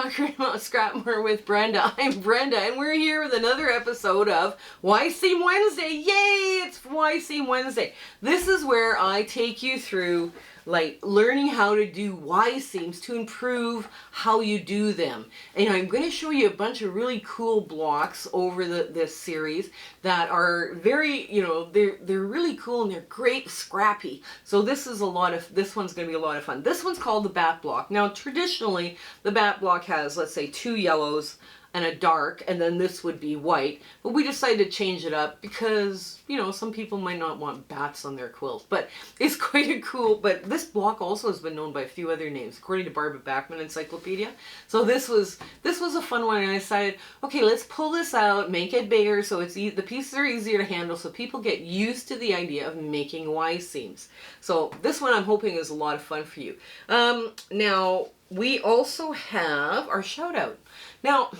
Conquering Mount Scrapmore with Brenda. I'm Brenda, and we're here with another episode of Why Seam Wednesday. Yay! It's Why Seam Wednesday. This is where I take you through like learning how to do Y seams to improve how you do them. And I'm going to show you a bunch of really cool blocks over this series that are very, they're really cool and they're great scrappy. So this one's going to be a lot of fun. This one's called the bat block. Now traditionally the bat block has, let's say, 2 yellows and a dark, and then this would be white. But we decided to change it up because, some people might not want bats on their quilts. But it's quite a cool, but this block also has been known by a few other names, according to Barbara Bachman Encyclopedia. So this was a fun one, and I decided, okay, let's pull this out, make it bigger so the pieces are easier to handle so people get used to the idea of making Y seams. So this one I'm hoping is a lot of fun for you. Now, we also have our shout out. Now,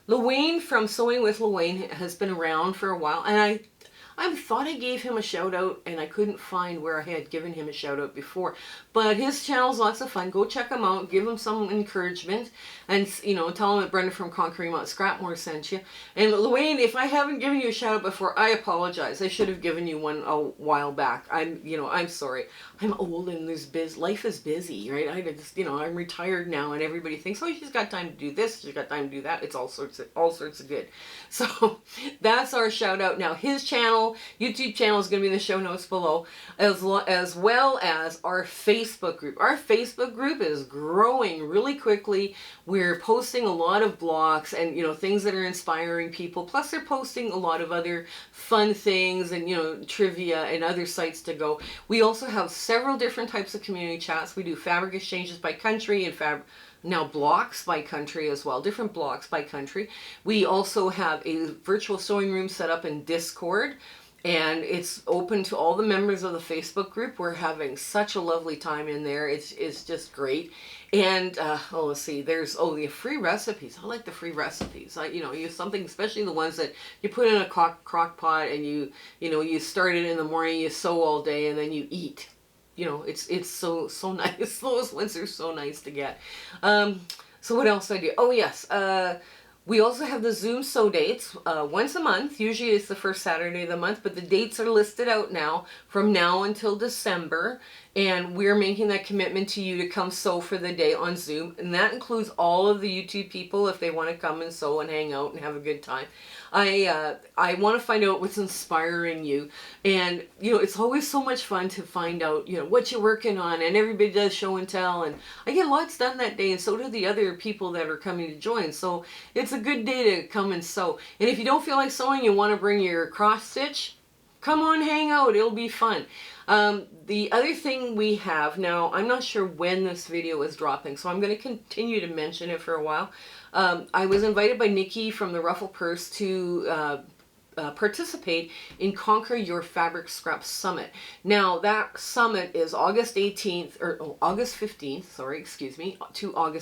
Lawayne from Sewing With Lawayne has been around for a while, and I thought I gave him a shout out and I couldn't find where I had given him a shout out before. But his channel's lots of fun. Go check him out, give him some encouragement, and tell him that Brenda from Conquering Mount Scrapmore sent you. And Lawayne, if I haven't given you a shout out before, I apologize. I should have given you one a while back. I'm sorry. I'm old and life is busy, right? I'm retired now, and everybody thinks, oh, she's got time to do this, she's got time to do that. It's all sorts of good. So that's our shout out. Now his channel, YouTube channel, is going to be in the show notes below, as well as our Facebook group. Our Facebook group is growing really quickly. We're posting a lot of blogs and things that are inspiring people. Plus they're posting a lot of other fun things and trivia and other sites to go. We also have several different types of community chats. We do fabric exchanges by country and now blocks by country as well, different blocks by country. We also have a virtual sewing room set up in Discord, and it's open to all the members of the Facebook group. We're having such a lovely time in there. It's just great. And let's see, there's the free recipes. I like the free recipes. Use something, especially the ones that you put in a crock pot and you start it in the morning, you sew all day, and then you eat. It's so nice. Those ones are so nice to get. So what else do I do? Oh yes, we also have the Zoom sew dates once a month. Usually it's the first Saturday of the month, but the dates are listed out now from now until December. And we're making that commitment to you to come sew for the day on Zoom. And that includes all of the YouTube people if they want to come and sew and hang out and have a good time. I want to find out what's inspiring you. And, it's always so much fun to find out, what you're working on. And everybody does show and tell. And I get lots done that day. And so do the other people that are coming to join. So it's a good day to come and sew. And if you don't feel like sewing, you want to bring your cross stitch, come on, hang out. It'll be fun. The other thing we have now, I'm not sure when this video is dropping, so I'm going to continue to mention it for a while. I was invited by Nikki from the Ruffle Purse to participate in Conquer Your Fabric Scrap Summit. Now that summit is August 15th, to August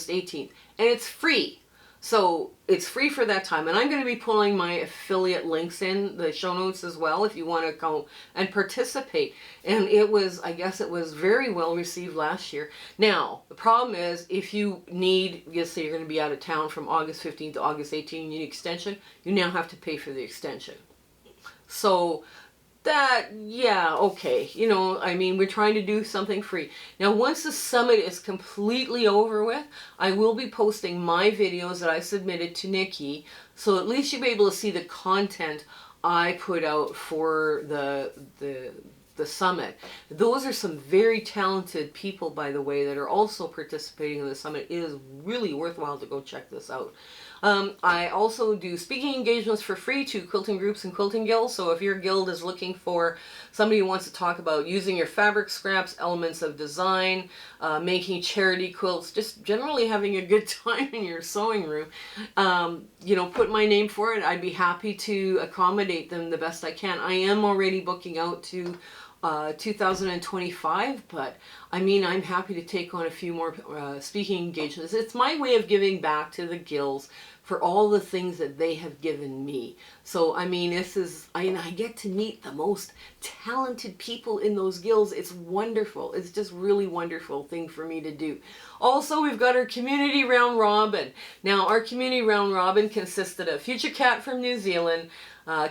18th, and it's free. So it's free for that time, and I'm going to be pulling my affiliate links in the show notes as well if you want to go and participate. And I guess it was very well received last year. Now, the problem is if you say you're going to be out of town from August 15th to August 18th, you need extension, you now have to pay for the extension. So okay. We're trying to do something free. Now, once the summit is completely over with, I will be posting my videos that I submitted to Nikki, so at least you'll be able to see the content I put out for the summit. Those are some very talented people, by the way, that are also participating in the summit. It is really worthwhile to go check this out. I also do speaking engagements for free to quilting groups and quilting guilds. So if your guild is looking for somebody who wants to talk about using your fabric scraps, elements of design, making charity quilts, just generally having a good time in your sewing room, put my name for it. I'd be happy to accommodate them the best I can. I am already booking out to 2025, but I mean, I'm happy to take on a few more speaking engagements. It's my way of giving back to the guilds for all the things that they have given me. So, I mean, this is, I get to meet the most talented people in those guilds. It's wonderful. It's just really wonderful thing for me to do. Also, we've got our community round robin. Now, our community round robin consisted of Future Cat from New Zealand,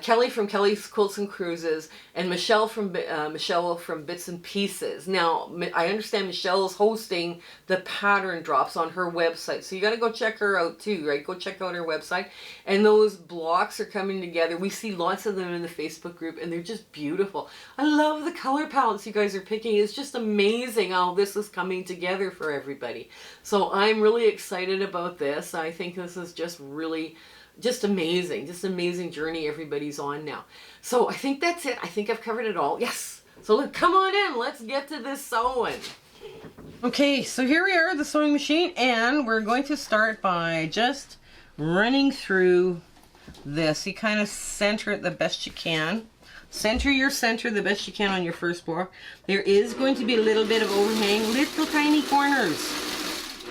Kelly from Kelly's Quilts and Cruises, and Michelle from Bits and Pieces. Now, I understand Michelle is hosting the pattern drops on her website, so you got to go check her out too, right? Go check out her website. And those blocks are coming together. We see lots of them in the Facebook group, and they're just beautiful. I love the color palettes you guys are picking. It's just amazing how this is coming together for everybody. So I'm really excited about this. I think this is just really just amazing journey everybody's on now. So I think that's it. I think I've covered it all. Yes. So look, come on in. Let's get to this sewing. Okay, so here we are at the sewing machine, and we're going to start by just running through this. You kind of center it the best you can. Center your center the best you can on your first block. There is going to be a little bit of overhang, little tiny corners.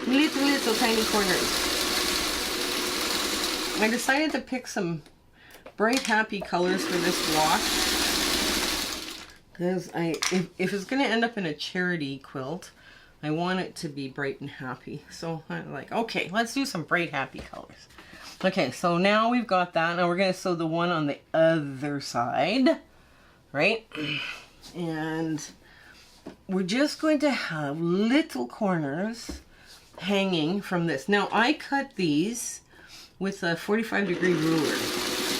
Little tiny corners. I decided to pick some bright, happy colors for this block because if it's going to end up in a charity quilt, I want it to be bright and happy. So I'm like, okay, let's do some bright, happy colors. Okay, so now we've got that. Now we're going to sew the one on the other side, right? And we're just going to have little corners hanging from this. Now I cut these with a 45-degree ruler.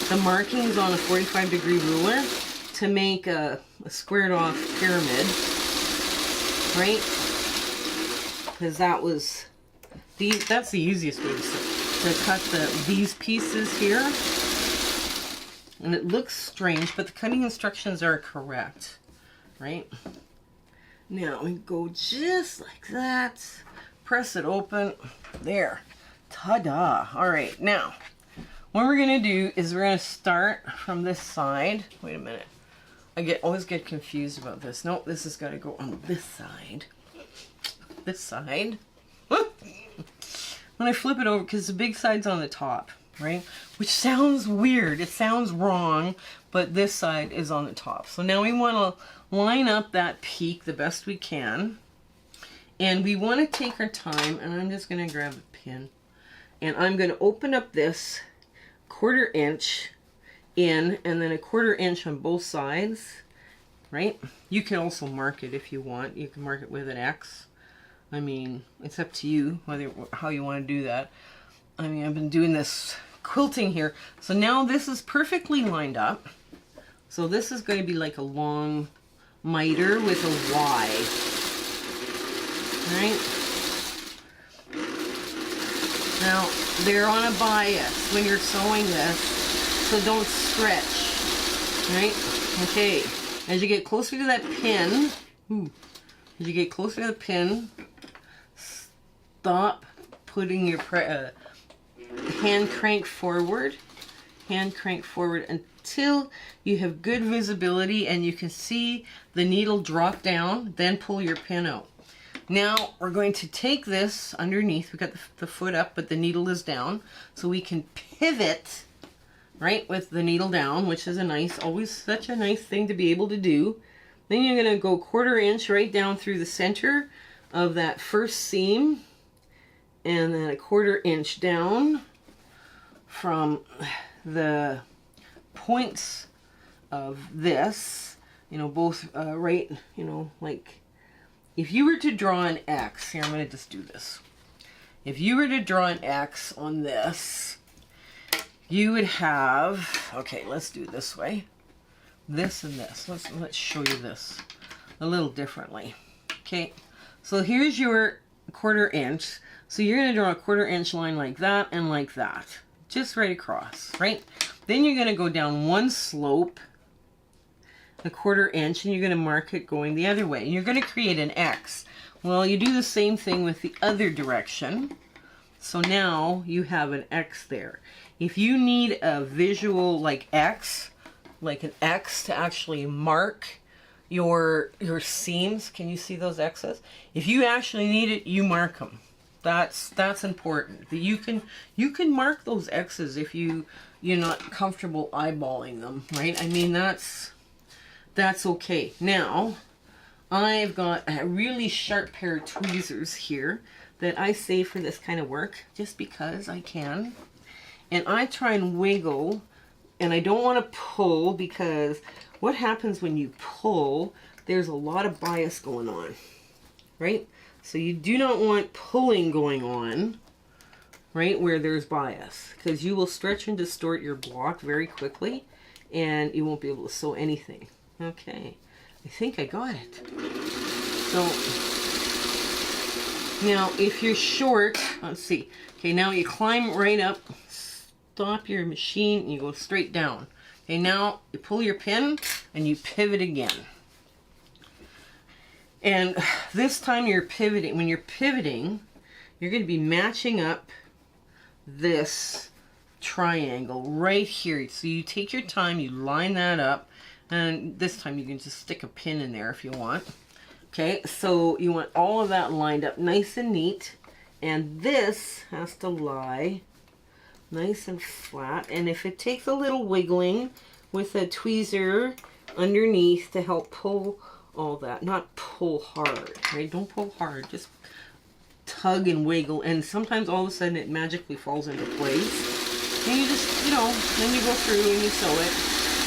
The markings on a 45-degree ruler to make a squared off pyramid, right? Because that's the easiest way to cut these pieces here. And it looks strange, but the cutting instructions are correct, right? Now we go just like that, press it open, there. Ta-da! Alright, now, what we're going to do is we're going to start from this side. Wait a minute. I always get confused about this. Nope, this has got to go on this side. This side. When I flip it over, because the big side's on the top, right? Which sounds weird. It sounds wrong, but this side is on the top. So now we want to line up that peak the best we can. And we want to take our time, and I'm just going to grab a pin. And I'm going to open up this 1/4 inch in, and then a 1/4 inch on both sides, right? You can also mark it if you want. You can mark it with an X. I mean, it's up to you how you want to do that. I mean, I've been doing this quilting here. So now this is perfectly lined up. So this is going to be like a long miter with a Y, right? Now, they're on a bias when you're sewing this, so don't stretch, right? Okay, as you get closer to that pin, stop putting your hand crank forward until you have good visibility and you can see the needle drop down, then pull your pin out. Now we're going to take this underneath. We've got the foot up, but the needle is down. So we can pivot, right, with the needle down, which is always such a nice thing to be able to do. Then you're going to go 1/4 inch right down through the center of that first seam. And then a 1/4 inch down from the points of this, both right, like, if you were to draw an X, here I'm going to just do this. If you were to draw an X on this, you would have, okay, let's do it this way. This and this. Let's show you this a little differently. Okay, so here's your 1/4 inch. So you're going to draw a 1/4 inch line like that and like that. Just right across, right? Then you're going to go down one slope, a 1/4 inch, and you're going to mark it going the other way. And you're going to create an X. Well, you do the same thing with the other direction. So now you have an X there. If you need a visual like X, like an X to actually mark your seams. Can you see those X's? If you actually need it, you mark them. That's important. That you can mark those X's if you're not comfortable eyeballing them, right? I mean, that's okay. Now, I've got a really sharp pair of tweezers here that I save for this kind of work just because I can. And I try and wiggle, and I don't want to pull, because what happens when you pull, there's a lot of bias going on, right? So you do not want pulling going on, right, where there's bias, because you will stretch and distort your block very quickly, and you won't be able to sew anything. Okay, I think I got it. So now if you're short, let's see. Okay, now you climb right up, stop your machine, and you go straight down. Okay, now you pull your pin and you pivot again. And this time you're pivoting. When you're pivoting, you're going to be matching up this triangle right here. So you take your time, you line that up, and this time you can just stick a pin in there if you want. Okay, so you want all of that lined up nice and neat, and this has to lie nice and flat. And if it takes a little wiggling with a tweezer underneath to help pull all that, not pull hard, right? Don't pull hard, just tug and wiggle, and sometimes all of a sudden it magically falls into place. And you just, then you go through and you sew it,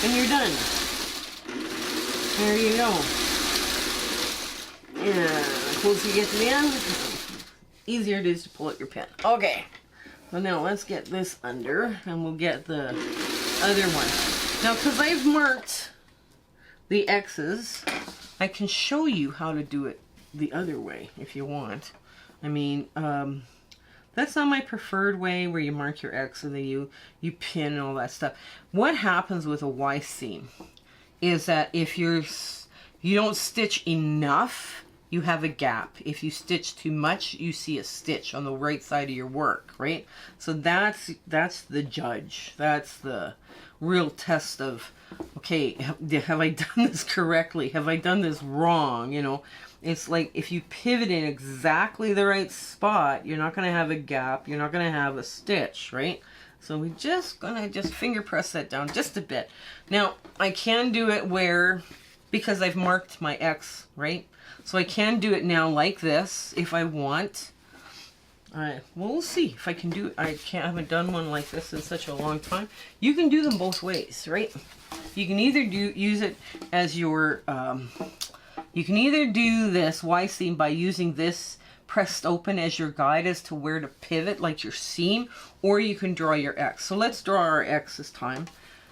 and you're done. There you go. And the closer you get to the end, easier it is to pull out your pin. Okay, so now let's get this under, and we'll get the other one. Now, because I've marked the X's, I can show you how to do it the other way if you want. I mean, that's not my preferred way, where you mark your X and then you pin and all that stuff. What happens with a Y seam is that if you don't stitch enough, you have a gap. If you stitch too much, you see a stitch on the right side of your work, right? So that's the judge. That's the real test of, okay, have I done this correctly? Have I done this wrong? It's like if you pivot in exactly the right spot, you're not going to have a gap. You're not going to have a stitch, right? So we're just going to finger press that down just a bit. Now, I can do it because I've marked my X, right? So I can do it now like this if I want. Well, we'll see if I can do it. I haven't done one like this in such a long time. You can do them both ways, right? You can either use it as your, you can either do this Y seam by using this pressed open as your guide as to where to pivot, like your seam, or you can draw your X. So let's draw our X this time,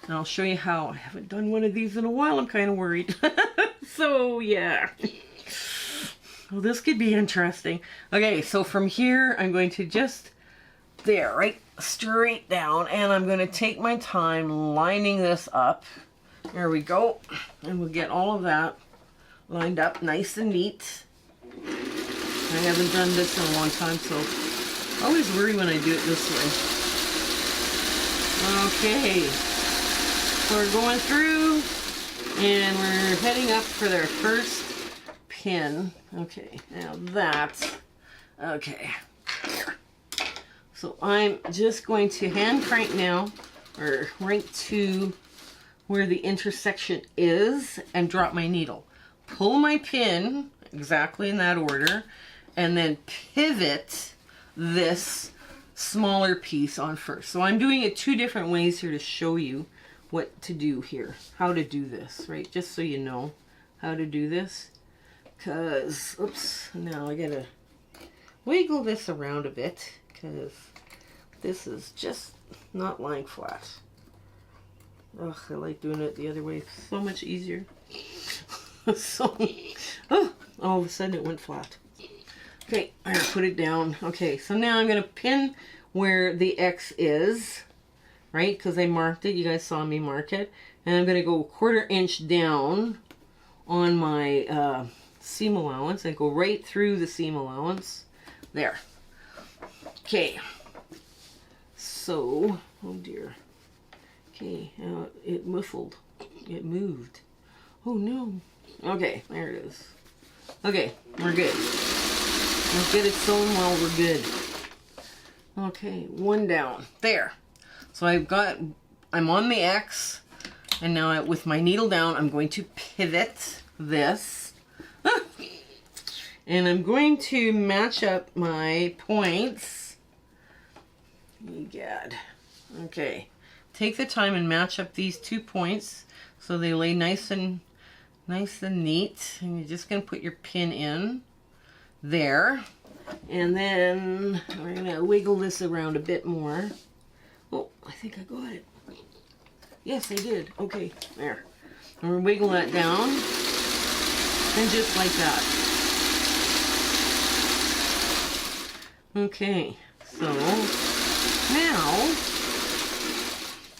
and I'll show you how. I haven't done one of these in a while. I'm kind of worried. So yeah. Well, this could be interesting. Okay, so from here, I'm going to just, there, right, straight down, and I'm going to take my time lining this up. There we go. And we'll get all of that lined up nice and neat. I haven't done this in a long time, so I always worry when I do it this way. Okay, so we're going through, and we're heading up for their first pin. Okay, now that's okay. So I'm just going to hand crank now, or right to where the intersection is, and drop my needle. Pull my pin exactly in that order, and then pivot this smaller piece on first. So I'm doing it two different ways here to show you what to do here, how to do this, right? Just so you know how to do this. Because, oops, now I gotta wiggle this around a bit, because this is just not lying flat. Ugh, I like doing it the other way. It's so much easier. So, oh, all of a sudden it went flat. Okay, I gotta put it down. Okay, so now I'm gonna pin where the X is, right? Because I marked it. You guys saw me mark it. And I'm gonna go 1/4 inch down on my seam allowance and go right through the seam allowance. There. Okay. So, oh dear. Okay, it muffled. It moved. Oh no. Okay, there it is. Okay, we're good. Let's get it sewn while we're good. Okay, one down. There. So I'm on the X, and now with my needle down, I'm going to pivot this. And I'm going to match up my points. God. Okay. Take the time and match up these 2 points so they lay nice and neat. And you're just going to put your pin in there. And then we're going to wiggle this around a bit more. Oh, I think I got it. Yes, I did. Okay, there. And we'll wiggle that down. And just like that. Okay, so now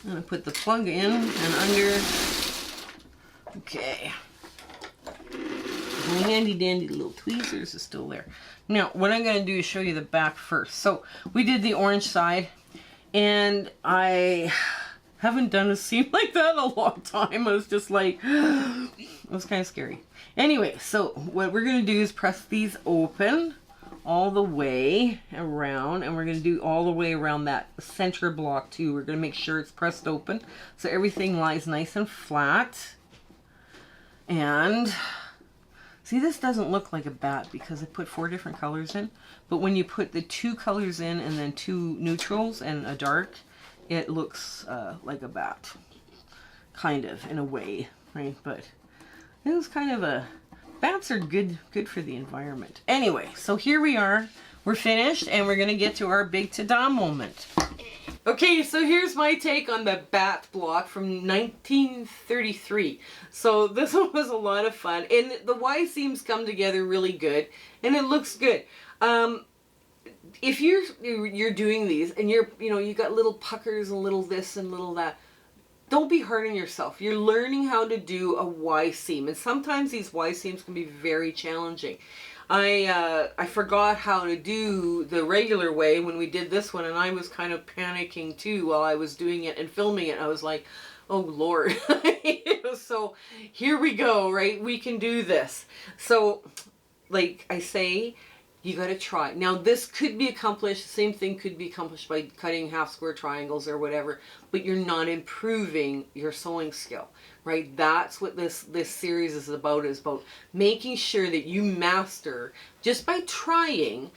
I'm going to put the plug in and under. Okay. My handy dandy little tweezers is still there. Now, what I'm going to do is show you the back first. So we did the orange side, and I haven't done a seam like that in a long time. I was just like, it was kind of scary. Anyway, so what we're going to do is press these open all the way around, and we're going to do all the way around that center block too. We're going to make sure it's pressed open so everything lies nice and flat. And see, this doesn't look like a bat because I put 4 different colors in, but when you put the 2 colors in and then 2 neutrals and a dark, it looks like a bat, kind of, in a way, right? But it was kind of a, bats are good for the environment. Anyway, so here we are. We're finished, and we're going to get to our big ta-da moment. Okay, so here's my take on the bat block from 1933. So this one was a lot of fun, and the Y seams come together really good, and it looks good. If you're doing these, and you got little puckers and little this and little that, don't be hard on yourself. You're learning how to do a Y seam, and sometimes these Y seams can be very challenging. I forgot how to do the regular way when we did this one, and I was kind of panicking too while I was doing it and filming it. I was like, oh Lord. So here we go, right? We can do this. So like I say, you got to try. Now this could be accomplished, the same thing could be accomplished by cutting half square triangles or whatever, but you're not improving your sewing skill, right? That's what this series is about making sure that you master, just by trying,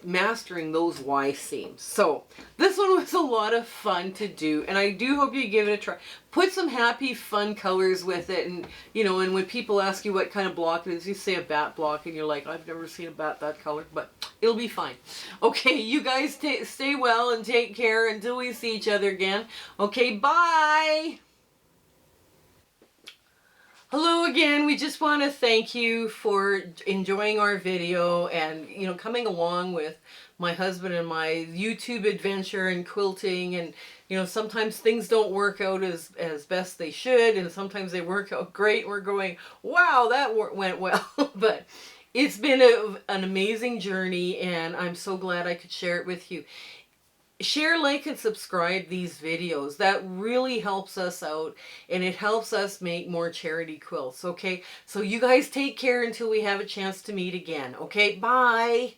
mastering those Y seams. So this one was a lot of fun to do, and I do hope you give it a try. Put some happy fun colors with it, and and when people ask you what kind of block it is, you say a bat block, and you're like, I've never seen a bat that color, but it'll be fine. Okay, you guys stay well and take care until we see each other again. Okay, bye. Hello again. We just want to thank you for enjoying our video and coming along with my husband and my YouTube adventure and quilting, and sometimes things don't work out as best they should, and sometimes they work out great. We're going, wow, that went well. But it's been an amazing journey, and I'm so glad I could share it with you. Share, like, and subscribe these videos. That really helps us out, and it helps us make more charity quilts, okay? So you guys take care until we have a chance to meet again, okay? Bye!